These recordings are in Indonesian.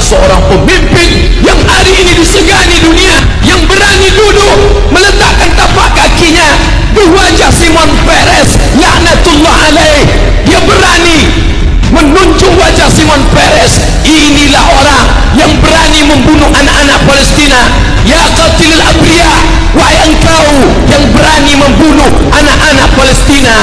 seorang pemimpin yang hari ini disegani dunia, yang berani duduk meletakkan tapak kakinya di wajah Shimon Peres laknatullah alaih. Dia berani menunjuk wajah Shimon Peres. Inilah orang yang berani membunuh anak-anak Palestina. Ya qatilul abriya, wahai engkau yang berani membunuh anak-anak Palestina.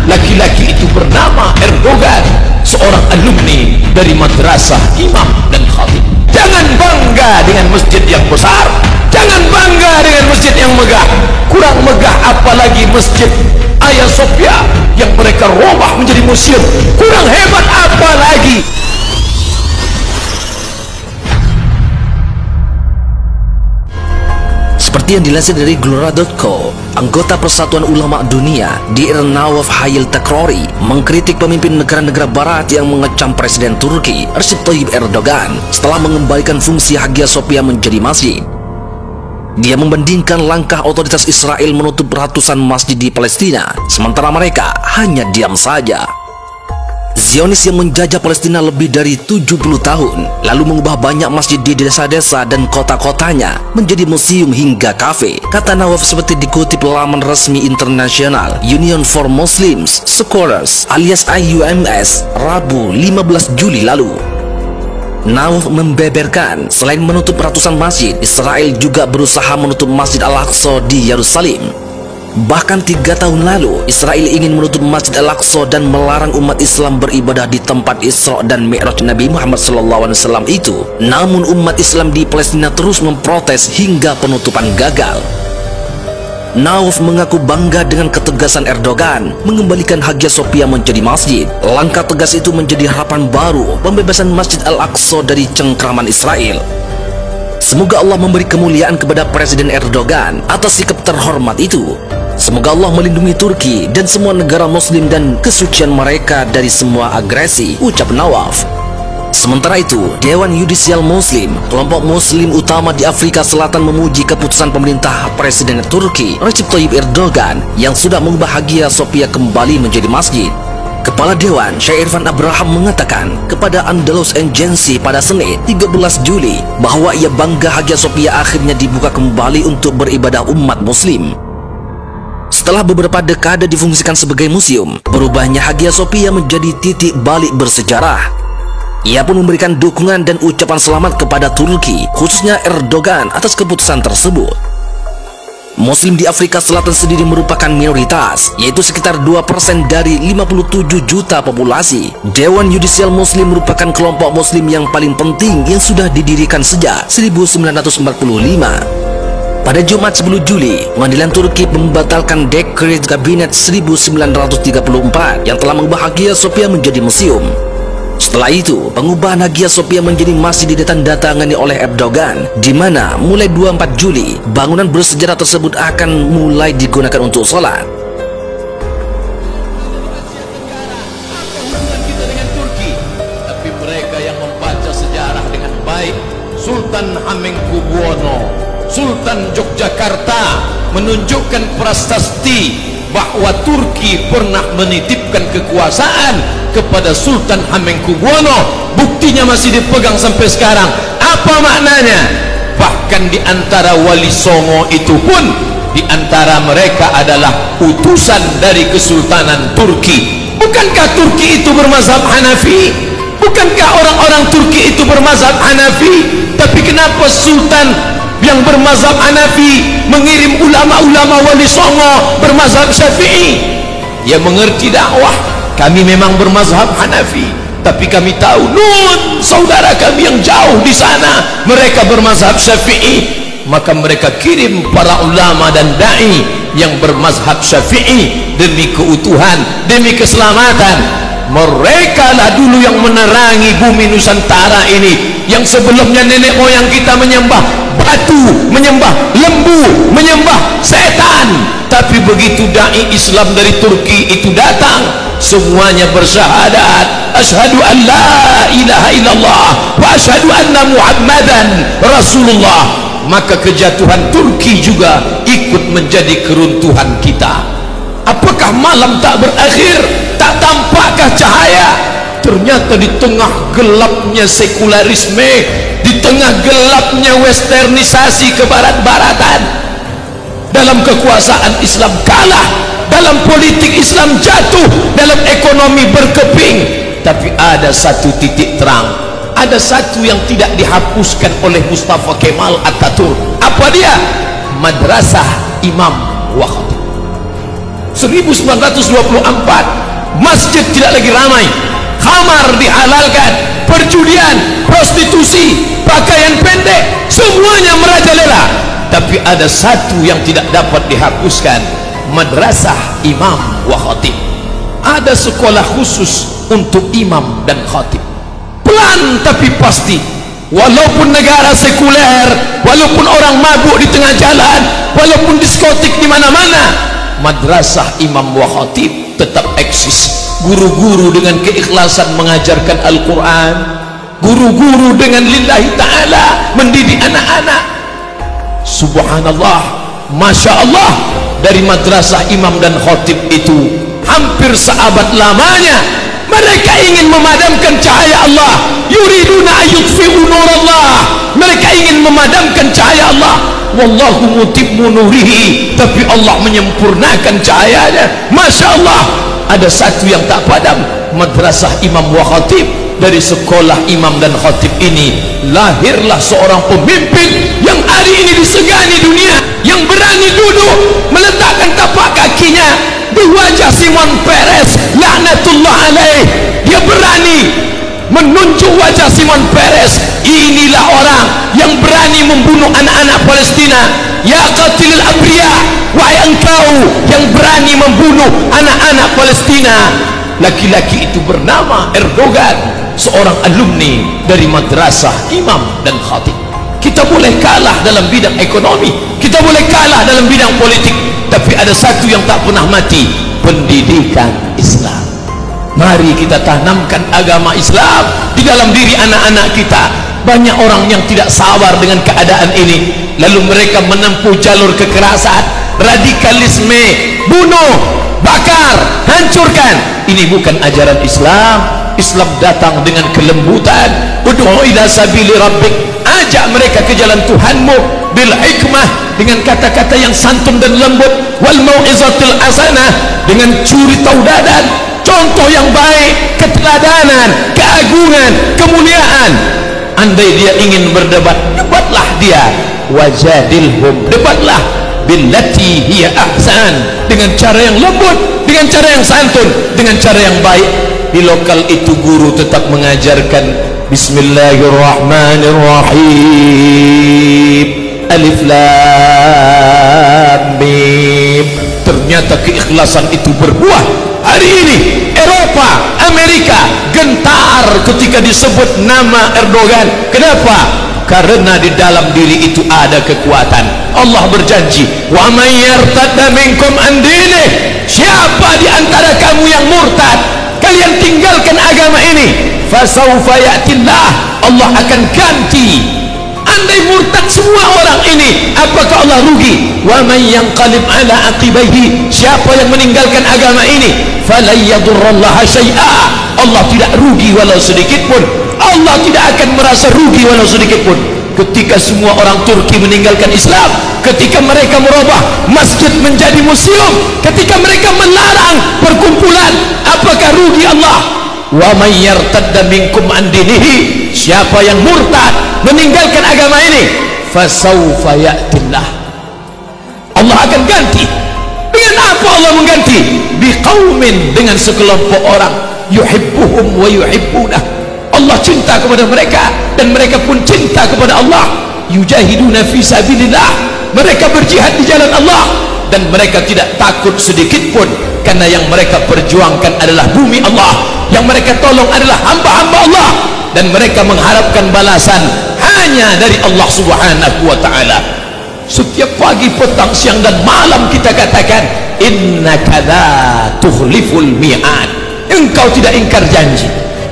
Laki-laki itu bernama Erdogan, seorang alumni dari madrasah imam dan khatib. Jangan bangga dengan masjid yang besar, jangan bangga dengan masjid yang megah. Kurang megah apalagi masjid Hagia Sophia yang mereka robah menjadi museum. Kurang hebat apalagi. Seperti yang dilansir dari Glora.co, anggota Persatuan Ulama Dunia Dir Nawaf Hayil Takrori mengkritik pemimpin negara-negara barat yang mengecam Presiden Turki Recep Tayyip Erdogan setelah mengembalikan fungsi Hagia Sophia menjadi masjid. Dia membandingkan langkah otoritas Israel menutup ratusan masjid di Palestina, sementara mereka hanya diam saja. Zionis yang menjajah Palestina lebih dari 70 tahun, lalu mengubah banyak masjid di desa-desa dan kota-kotanya menjadi museum hingga kafe, kata Nawaf seperti dikutip laman resmi internasional Union for Muslims Scholars alias IUMS Rabu 15 Juli lalu. Nawaf membeberkan, selain menutup ratusan masjid, Israel juga berusaha menutup Masjid Al-Aqsa di Yerusalem. Bahkan 3 tahun lalu, Israel ingin menutup Masjid Al-Aqsa dan melarang umat Islam beribadah di tempat Isra dan Mi'raj Nabi Muhammad SAW itu. Namun umat Islam di Palestina terus memprotes hingga penutupan gagal. Nawaf mengaku bangga dengan ketegasan Erdogan mengembalikan Hagia Sophia menjadi masjid. Langkah tegas itu menjadi harapan baru pembebasan Masjid Al-Aqsa dari cengkraman Israel. Semoga Allah memberi kemuliaan kepada Presiden Erdogan atas sikap terhormat itu. Semoga Allah melindungi Turki dan semua negara muslim dan kesucian mereka dari semua agresi, ucap Nawaf. Sementara itu, Dewan Yudisial Muslim, kelompok muslim utama di Afrika Selatan, memuji keputusan pemerintah Presiden Turki Recep Tayyip Erdogan yang sudah mengubah Hagia Sophia kembali menjadi masjid. Kepala Dewan Syekh Irfan Abraham mengatakan kepada Andalus Agency pada Senin 13 Juli bahwa ia bangga Hagia Sophia akhirnya dibuka kembali untuk beribadah umat muslim. Setelah beberapa dekade difungsikan sebagai museum, berubahnya Hagia Sophia menjadi titik balik bersejarah. Ia pun memberikan dukungan dan ucapan selamat kepada Turki, khususnya Erdogan, atas keputusan tersebut. Muslim di Afrika Selatan sendiri merupakan minoritas, yaitu sekitar 2% dari 57 juta populasi. Dewan Yudisial Muslim merupakan kelompok muslim yang paling penting yang sudah didirikan sejak 1945. Pada Jumat 10 Juli, pengadilan Turki membatalkan dekret Kabinet 1934 yang telah mengubah Hagia Sophia menjadi museum. Setelah itu, pengubahan Hagia Sophia menjadi masjid ditandatangani oleh Erdogan, di mana mulai 24 Juli, bangunan bersejarah tersebut akan mulai digunakan untuk sholat. Hubungan kita dengan Turki, tapi mereka yang membaca sejarah dengan baik. Sultan Hamengkubuwono, Sultan Yogyakarta menunjukkan prasasti bahwa Turki pernah menitipkan kekuasaan kepada Sultan Hamengkubuwono. Buktinya masih dipegang sampai sekarang. Apa maknanya? Bahkan di antara wali songo itu pun, di antara mereka adalah utusan dari Kesultanan Turki. Bukankah Turki itu bermazhab Hanafi? Bukankah orang-orang Turki itu bermazhab Hanafi? Tapi kenapa Sultan yang bermazhab Hanafi mengirim ulama-ulama wali songo bermazhab Syafi'i? Dia mengerti dakwah. Kami memang bermazhab Hanafi, tapi kami tahu nun saudara kami yang jauh di sana mereka bermazhab Syafi'i. Maka mereka kirim para ulama dan dai yang bermazhab Syafi'i demi keutuhan, demi keselamatan. Mereka lah dulu yang menerangi bumi Nusantara ini, yang sebelumnya nenek moyang kita menyembah batu, menyembah lembu, menyembah setan. Tapi begitu dai Islam dari Turki itu datang, semuanya bersyahadat asyhadu an la ilaha illallah wa asyhadu anna muhammadan rasulullah. Maka kejatuhan Turki juga ikut menjadi keruntuhan kita. Apakah malam tak berakhir? Tak tampakkah cahaya? Ternyata di tengah gelapnya sekularisme, di tengah gelapnya westernisasi kebarat-baratan. Dalam kekuasaan Islam kalah, dalam politik Islam jatuh, dalam ekonomi berkeping. Tapi ada satu titik terang, ada satu yang tidak dihapuskan oleh Mustafa Kemal Atatürk. Apa dia? Madrasah Imam wa Khatib. 1924 masjid tidak lagi ramai, khamar dihalalkan, perjudian, prostitusi, pakaian pendek, semuanya merajalela. Tapi ada satu yang tidak dapat dihapuskan, Madrasah Imam wa Khatib. Ada sekolah khusus untuk imam dan khatib. Pelan tapi pasti, walaupun negara sekuler, walaupun orang mabuk di tengah jalan, walaupun diskotik di mana-mana, Madrasah Imam wa Khatib tetap eksis. Guru-guru dengan keikhlasan mengajarkan Al-Quran, guru-guru dengan lillahi ta'ala mendidik anak-anak. Subhanallah, Masya Allah, dari Madrasah Imam dan Khatib itu hampir seabad lamanya mereka ingin memadamkan cahaya Allah. Yuriduna ayyutfi'u nurallah, mereka ingin memadamkan cahaya Allah. Wallahu mutimmu nurihi, tapi Allah menyempurnakan cahayanya. Masya Allah, ada satu yang tak padam, Madrasah Imam wa Khatib. Dari sekolah imam dan khatib ini lahirlah seorang pemimpin yang hari ini disegani dunia, yang berani duduk meletakkan tapak kakinya di wajah Simon Peres laknatullah alaih. Dia berani menunjuk wajah Simon Peres. Inilah orang yang berani membunuh anak-anak Palestina. Ya qatilul abriya, wahai engkau yang berani membunuh anak-anak Palestina. Laki-laki itu bernama Erdogan, seorang alumni dari Madrasah Imam dan Khatib. Kita boleh kalah dalam bidang ekonomi, kita boleh kalah dalam bidang politik, tapi ada satu yang tak pernah mati, pendidikan Islam. Mari kita tanamkan agama Islam di dalam diri anak-anak kita. Banyak orang yang tidak sabar dengan keadaan ini, lalu mereka menempuh jalur kekerasan, radikalisme, bunuh, bakar, hancurkan. Ini bukan ajaran Islam. Islam datang dengan kelembutan. Ud'u ila sabili rabbik, ajak mereka ke jalan Tuhanmu bil hikmah, dengan kata-kata yang santun dan lembut, wal mau'izatil hasanah, dengan curi tauladan, contoh yang baik, keteladanan, keagungan, kemuliaan. Andai dia ingin berdebat, debatlah dia. Wajadilhum, debatlah billati hiya ahsan, dengan cara yang lembut, dengan cara yang santun, dengan cara yang baik. Di lokal itu guru tetap mengajarkan Bismillahirrahmanirrahim, Alif Lam Mim. Ternyata keikhlasan itu berbuah. Hari ini Eropa, Amerika gentar ketika disebut nama Erdogan. Kenapa? Karena di dalam diri itu ada kekuatan. Allah berjanji, wa may yartadda minkum an dinih, siapa di antara kamu yang murtad, kalian tinggalkan agama ini, fasawfa ya'tillah, Allah akan ganti. Andai murtad semua orang ini, apakah Allah rugi? Wa may yanqalib ala aqibaihi, siapa yang meninggalkan agama ini, falan yadurrallaha syai'a, Allah tidak rugi walau sedikit pun. Allah tidak akan merasa rugi walau sedikit pun. Ketika semua orang Turki meninggalkan Islam, ketika mereka merubah masjid menjadi museum, ketika mereka melarang perkumpulan, apakah rugi Allah? Wa may yartadda minkum an dinihi, siapa yang murtad meninggalkan agama ini, fasawfa ya'tillah, Allah akan ganti. Dengan apa Allah mengganti? Biqaumin, dengan sekelompok orang, yuhibbuhum wa yuhibbunah, Allah cinta kepada mereka dan mereka pun cinta kepada Allah. Yujahiduna fi sabilillah, mereka berjihad di jalan Allah dan mereka tidak takut sedikit pun, karena yang mereka perjuangkan adalah bumi Allah, yang mereka tolong adalah hamba-hamba Allah, dan mereka mengharapkan balasan hanya dari Allah Subhanahu wa ta'ala. Setiap pagi, petang, siang dan malam kita katakan, innaka la tukhliful mi'ad, engkau tidak ingkar janji.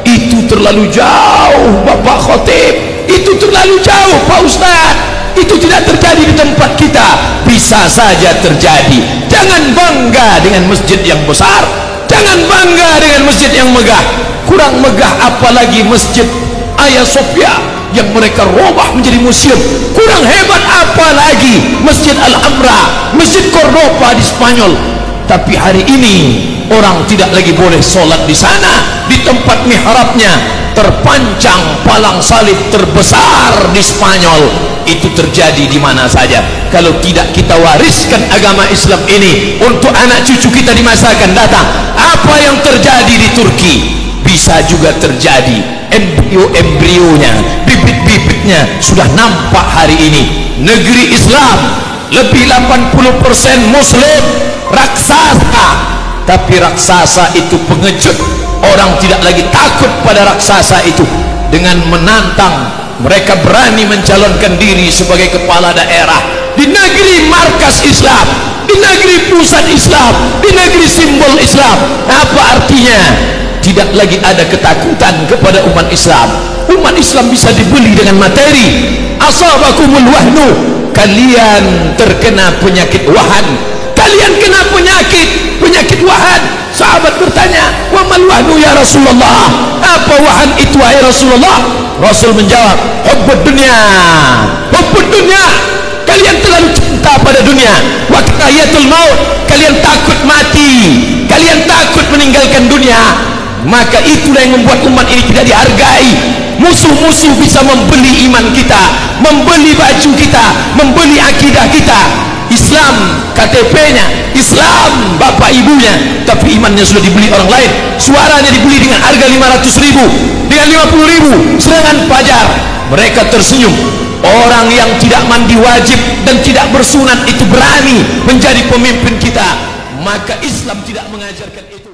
Itu terlalu jauh Bapak Khatib, itu terlalu jauh Pak Ustaz, itu tidak terjadi di tempat kita. Bisa saja terjadi. Jangan bangga dengan masjid yang besar, jangan bangga dengan masjid yang megah. Kurang megah apalagi masjid Hagia Sophia yang mereka robah menjadi museum. Kurang hebat apa lagi Masjid Al-Hamra, Masjid Cordoba di Spanyol. Tapi hari ini orang tidak lagi boleh sholat di sana. Di tempat mihrabnya terpancang palang salib terbesar di Spanyol. Itu terjadi di mana saja. Kalau tidak kita wariskan agama Islam ini untuk anak cucu kita di masa akan datang, apa yang terjadi di Turki bisa juga terjadi. Embrio-embrionya, bibit-bibitnya sudah nampak hari ini. Negeri Islam lebih 80% Muslim, raksasa. Tapi raksasa itu pengejut. Orang tidak lagi takut pada raksasa itu. Dengan menantang, mereka berani mencalonkan diri sebagai kepala daerah di negeri markas Islam, di negeri pusat Islam, di negeri simbol Islam. Apa artinya? Tidak lagi ada ketakutan kepada umat Islam. Umat Islam bisa dibeli dengan materi. Asabakumul wahnu, kalian terkena penyakit wahan. Kalian kena penyakit wahan. Sahabat bertanya, wa mal wahnu ya Rasulullah? Apa wahan itu wahai Rasulullah? Rasul menjawab, hubbud dunya. Hubbud dunya. Kalian terlalu cinta pada dunia. Wa karahiyatul maut. Kalian takut mati. Kalian takut meninggalkan dunia. Maka itulah yang membuat umat ini tidak dihargai. Musuh-musuh bisa membeli iman kita, membeli baju kita, membeli akidah kita. Islam KTP-nya, Islam bapak ibunya, tapi imannya sudah dibeli orang lain. Suaranya dibeli dengan harga 500.000, dengan 50.000 serangan fajar. Mereka tersenyum. Orang yang tidak mandi wajib dan tidak bersunat itu berani menjadi pemimpin kita. Maka Islam tidak mengajarkan itu.